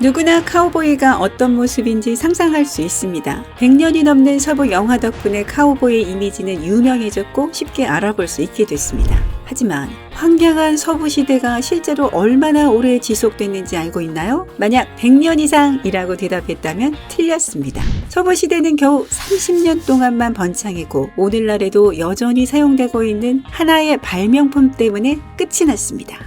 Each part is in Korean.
누구나 카우보이가 어떤 모습인지 상상할 수 있습니다. 100년이 넘는 서부 영화 덕분에 카우보이의 이미지는 유명해졌고 쉽게 알아볼 수 있게 됐습니다. 하지만 황량한 서부 시대가 실제로 얼마나 오래 지속됐는지 알고 있나요? 만약 100년 이상이라고 대답했다면 틀렸습니다. 서부 시대는 겨우 30년 동안만 번창했고 오늘날에도 여전히 사용되고 있는 하나의 발명품 때문에 끝이 났습니다.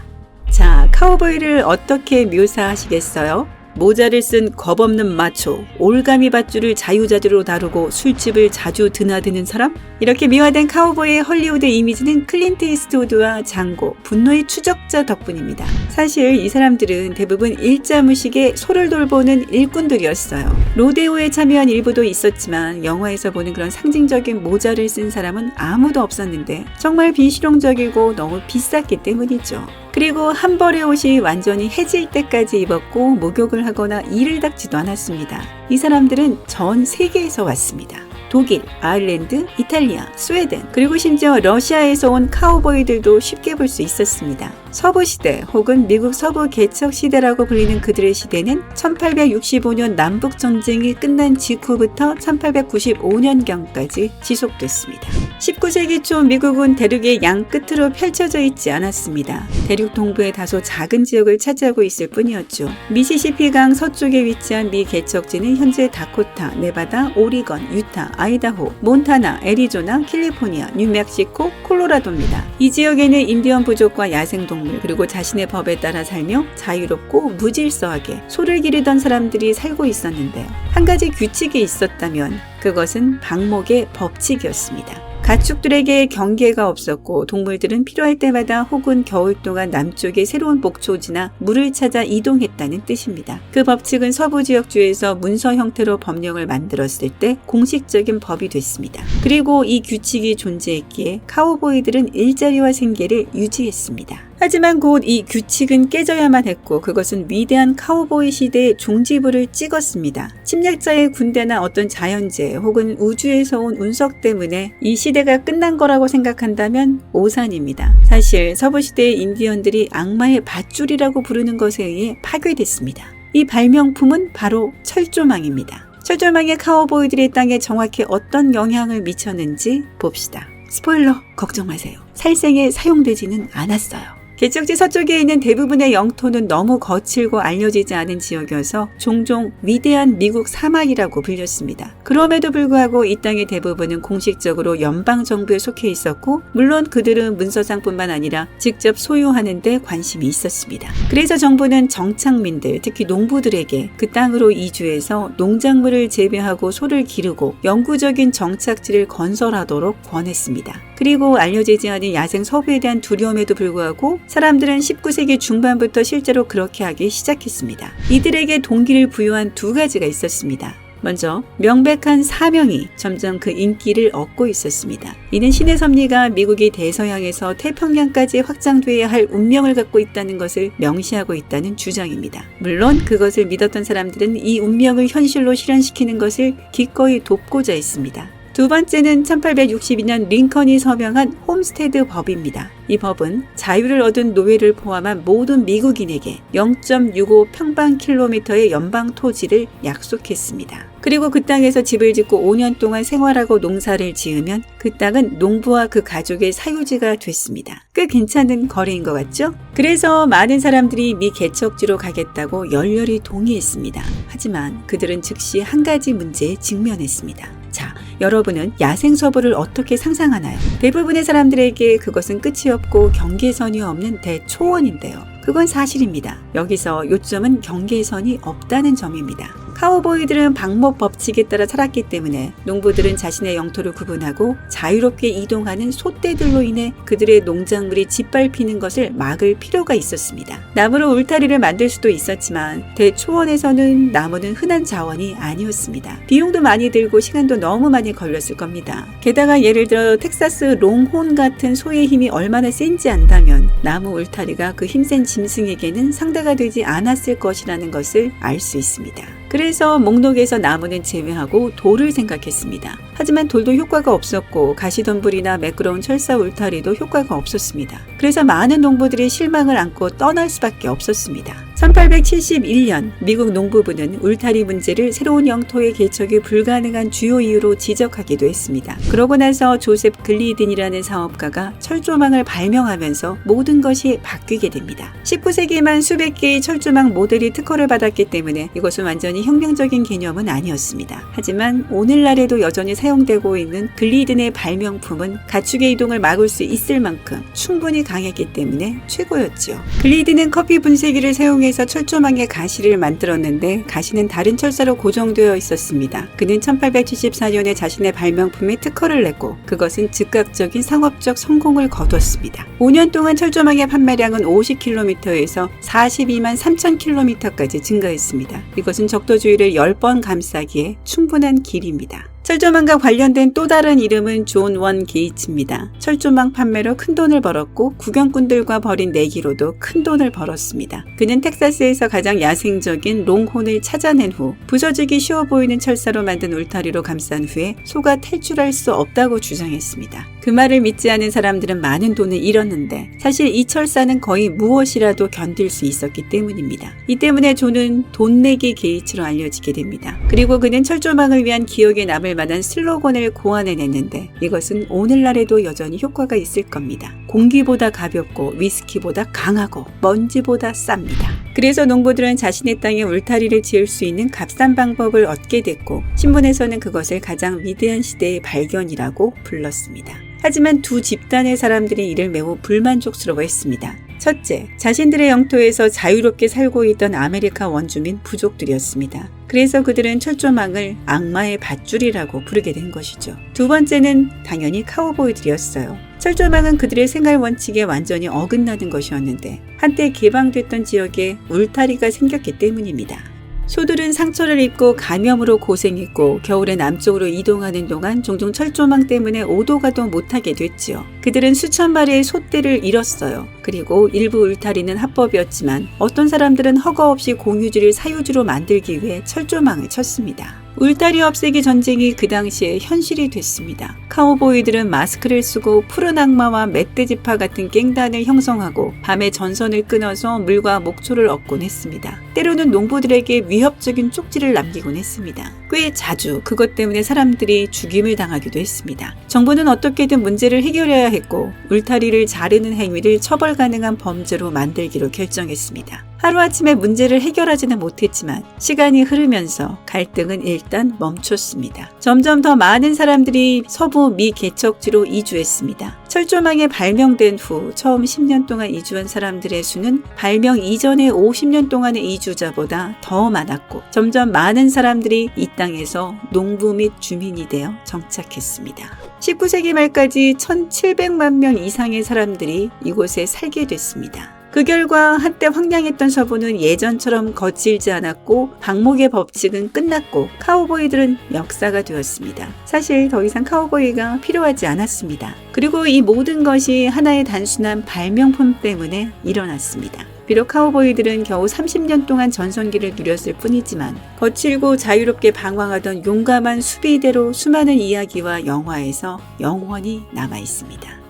자, 카우보이를 어떻게 묘사하시겠어요? 모자를 쓴 겁없는 마초, 올가미 밧줄을 자유자재로 다루고 술집을 자주 드나드는 사람? 이렇게 미화된 카우보이의 헐리우드 이미지는 클린트 이스트우드와 장고, 분노의 추적자 덕분입니다. 사실 이 사람들은 대부분 일자무식의 소를 돌보는 일꾼들이었어요. 로데오에 참여한 일부도 있었지만 영화에서 보는 그런 상징적인 모자를 쓴 사람은 아무도 없었는데 정말 비실용적이고 너무 비쌌기 때문이죠. 그리고 한 벌의 옷이 완전히 해질 때까지 입었고 목욕을 하거나 이를 닦지도 않았습니다. 이 사람들은 전 세계에서 왔습니다. 독일, 아일랜드, 이탈리아, 스웨덴, 그리고 심지어 러시아에서 온 카우보이들도 쉽게 볼 수 있었습니다. 서부 시대 혹은 미국 서부 개척 시대라고 불리는 그들의 시대는 1865년 남북 전쟁이 끝난 직후부터 1895년경까지 지속됐습니다. 19세기 초 미국은 대륙의 양 끝으로 펼쳐져 있지 않았습니다. 대륙 동부의 다소 작은 지역을 차지하고 있을 뿐이었죠. 미시시피강 서쪽에 위치한 미 개척지는 현재 다코타, 네바다, 오리건, 유타, 아이다호, 몬타나, 애리조나, 캘리포니아, 뉴멕시코, 콜로라도입니다. 이 지역에는 인디언 부족과 야생동물 그리고 자신의 법에 따라 살며 자유롭고 무질서하게 소를 기르던 사람들이 살고 있었는데요. 한 가지 규칙이 있었다면 그것은 방목의 법칙이었습니다. 가축들에게 경계가 없었고 동물들은 필요할 때마다 혹은 겨울 동안 남쪽의 새로운 목초지나 물을 찾아 이동했다는 뜻입니다. 그 법칙은 서부 지역주에서 문서 형태로 법령을 만들었을 때 공식적인 법이 됐습니다. 그리고 이 규칙이 존재했기에 카우보이들은 일자리와 생계를 유지했습니다. 하지만 곧 이 규칙은 깨져야만 했고 그것은 위대한 카우보이 시대의 종지부를 찍었습니다. 침략자의 군대나 어떤 자연재해 혹은 우주에서 온 운석 때문에 이 시대가 끝난 거라고 생각한다면 오산입니다. 사실 서부 시대의 인디언들이 악마의 밧줄이라고 부르는 것에 의해 파괴됐습니다. 이 발명품은 바로 철조망입니다. 철조망이 카우보이들의 땅에 정확히 어떤 영향을 미쳤는지 봅시다. 스포일러 걱정 마세요. 살생에 사용되지는 않았어요. 개척지 서쪽에 있는 대부분의 영토는 너무 거칠고 알려지지 않은 지역이어서 종종 위대한 미국 사막이라고 불렸습니다. 그럼에도 불구하고 이 땅의 대부분은 공식적으로 연방정부에 속해 있었고 물론 그들은 문서상뿐만 아니라 직접 소유하는 데 관심이 있었습니다. 그래서 정부는 정착민들, 특히 농부들에게 그 땅으로 이주해서 농작물을 재배하고 소를 기르고 영구적인 정착지를 건설하도록 권했습니다. 그리고 알려지지 않은 야생 서부에 대한 두려움에도 불구하고 사람들은 19세기 중반부터 실제로 그렇게 하기 시작했습니다. 이들에게 동기를 부여한 두 가지가 있었습니다. 먼저 명백한 사명이 점점 그 인기를 얻고 있었습니다. 이는 신의 섭리가 미국이 대서양에서 태평양까지 확장돼야 할 운명을 갖고 있다는 것을 명시하고 있다는 주장입니다. 물론 그것을 믿었던 사람들은 이 운명을 현실로 실현시키는 것을 기꺼이 돕고자 했습니다. 두 번째는 1862년 링컨이 서명한 홈스테드 법입니다. 이 법은 자유를 얻은 노예를 포함한 모든 미국인에게 0.65 평방킬로미터의 연방 토지를 약속했습니다. 그리고 그 땅에서 집을 짓고 5년 동안 생활하고 농사를 지으면 그 땅은 농부와 그 가족의 사유지가 됐습니다. 꽤 괜찮은 거래인 것 같죠? 그래서 많은 사람들이 미 개척지로 가겠다고 열렬히 동의했습니다. 하지만 그들은 즉시 한 가지 문제에 직면했습니다. 자, 여러분은 야생 서부를 어떻게 상상하나요? 대부분의 사람들에게 그것은 끝이 없고 경계선이 없는 대초원인데요. 그건 사실입니다. 여기서 요점은 경계선이 없다는 점입니다. 카우보이들은 방목 법칙에 따라 살았기 때문에 농부들은 자신의 영토를 구분하고 자유롭게 이동하는 소떼들로 인해 그들의 농작물이 짓밟히는 것을 막을 필요가 있었습니다. 나무로 울타리를 만들 수도 있었지만 대초원에서는 나무는 흔한 자원이 아니었습니다. 비용도 많이 들고 시간도 너무 많이 걸렸을 겁니다. 게다가 예를 들어 텍사스 롱혼 같은 소의 힘이 얼마나 센지 안다면 나무 울타리가 그 힘센 짐승에게는 상대가 되지 않았을 것이라는 것을 알 수 있습니다. 그래서 목록에서 나무는 제외하고 돌을 생각했습니다. 하지만 돌도 효과가 없었고 가시덤불이나 매끄러운 철사 울타리도 효과가 없었습니다. 그래서 많은 농부들이 실망을 안고 떠날 수밖에 없었습니다. 1871년 미국 농부부는 울타리 문제를 새로운 영토의 개척이 불가능한 주요 이유로 지적하기도 했습니다. 그러고 나서 조셉 글리든이라는 사업가가 철조망을 발명하면서 모든 것이 바뀌게 됩니다. 19세기에만 수백 개의 철조망 모델이 특허를 받았기 때문에 이것은 완전히 혁명적인 개념은 아니었습니다. 하지만 오늘날에도 여전히 사용되고 있는 글리든의 발명품은 가축의 이동을 막을 수 있을 만큼 충분히 강했기 때문에 최고였지요. 글리든은 커피 분쇄기를 사용해서 철조망의 가시를 만들었는데 가시는 다른 철사로 고정되어 있었습니다. 그는 1874년에 자신의 발명품에 특허를 냈고 그것은 즉각적인 상업적 성공을 거뒀습니다. 5년 동안 철조망의 판매량은 50km에서 42만 3,000km까지 증가했습니다. 이것은 적도주의를 10번 감싸기에 충분한 길입니다. 철조망과 관련된 또 다른 이름은 존 원 게이츠입니다. 철조망 판매로 큰 돈을 벌었고 구경꾼들과 벌인 내기로도 큰 돈을 벌었습니다. 그는 텍사스에서 가장 야생적인 롱혼을 찾아낸 후 부서지기 쉬워 보이는 철사로 만든 울타리로 감싼 후에 소가 탈출할 수 없다고 주장했습니다. 그 말을 믿지 않은 사람들은 많은 돈을 잃었는데 사실 이 철사는 거의 무엇이라도 견딜 수 있었기 때문입니다. 이 때문에 존은 돈 내기 게이츠로 알려지게 됩니다. 그리고 그는 철조망을 위한 기억에 남을 만한 슬로건을 고안해냈는데 이것은 오늘날에도 여전히 효과가 있을 겁니다. 공기보다 가볍고 위스키보다 강하고 먼지보다 쌉니다. 그래서 농부들은 자신의 땅에 울타리를 지을 수 있는 값싼 방법을 얻게 됐고 신문에서는 그것을 가장 위대한 시대의 발견이라고 불렀습니다. 하지만 두 집단의 사람들이 이를 매우 불만족스러워했습니다. 첫째, 자신들의 영토에서 자유롭게 살고 있던 아메리카 원주민 부족들이었습니다. 그래서 그들은 철조망을 악마의 밧줄이라고 부르게 된 것이죠. 두 번째는 당연히 카우보이들이었어요. 철조망은 그들의 생활 원칙에 완전히 어긋나는 것이었는데 한때 개방됐던 지역에 울타리가 생겼기 때문입니다. 소들은 상처를 입고 감염으로 고생했고 겨울에 남쪽으로 이동하는 동안 종종 철조망 때문에 오도가도 못하게 됐지요. 그들은 수천 마리의 소떼를 잃었어요. 그리고 일부 울타리는 합법이었지만 어떤 사람들은 허가 없이 공유지를 사유지로 만들기 위해 철조망을 쳤습니다. 울타리 없애기 전쟁이 그 당시에 현실이 됐습니다. 카우보이들은 마스크를 쓰고 푸른 악마와 멧돼지파 같은 갱단을 형성하고 밤에 전선을 끊어서 물과 목초를 얻곤 했습니다. 때로는 농부들에게 위협적인 쪽지를 남기곤 했습니다. 꽤 자주 그것 때문에 사람들이 죽임을 당하기도 했습니다. 정부는 어떻게든 문제를 해결해야 했고 울타리를 자르는 행위를 처벌 가능한 범죄로 만들기로 결정했습니다. 하루아침에 문제를 해결하지는 못했지만 시간이 흐르면서 갈등은 일단 멈췄습니다. 점점 더 많은 사람들이 서부 미 개척지로 이주했습니다. 철조망이 발명된 후 처음 10년 동안 이주한 사람들의 수는 발명 이전의 50년 동안의 이주자보다 더 많았고 점점 많은 사람들이 이 땅에서 농부 및 주민이 되어 정착했습니다. 19세기 말까지 1,700만 명 이상의 사람들이 이곳에 살게 됐습니다. 그 결과 한때 황량했던 서부는 예전처럼 거칠지 않았고 방목의 법칙은 끝났고 카우보이들은 역사가 되었습니다. 사실 더 이상 카우보이가 필요하지 않았습니다. 그리고 이 모든 것이 하나의 단순한 발명품 때문에 일어났습니다. 비록 카우보이들은 겨우 30년 동안 전성기를 누렸을 뿐이지만 거칠고 자유롭게 방황하던 용감한 수비대로 수많은 이야기와 영화에서 영원히 남아 있습니다.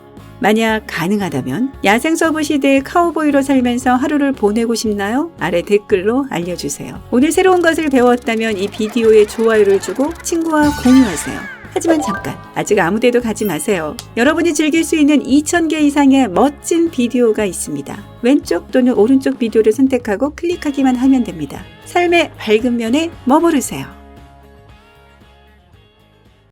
만약 가능하다면 야생 서부 시대의 카우보이로 살면서 하루를 보내고 싶나요? 아래 댓글로 알려주세요. 오늘 새로운 것을 배웠다면 이 비디오에 좋아요를 주고 친구와 공유하세요. 하지만 잠깐, 아직 아무데도 가지 마세요. 여러분이 즐길 수 있는 2,000개 이상의 멋진 비디오가 있습니다. 왼쪽 또는 오른쪽 비디오를 선택하고 클릭하기만 하면 됩니다. 삶의 밝은 면에 머무르세요.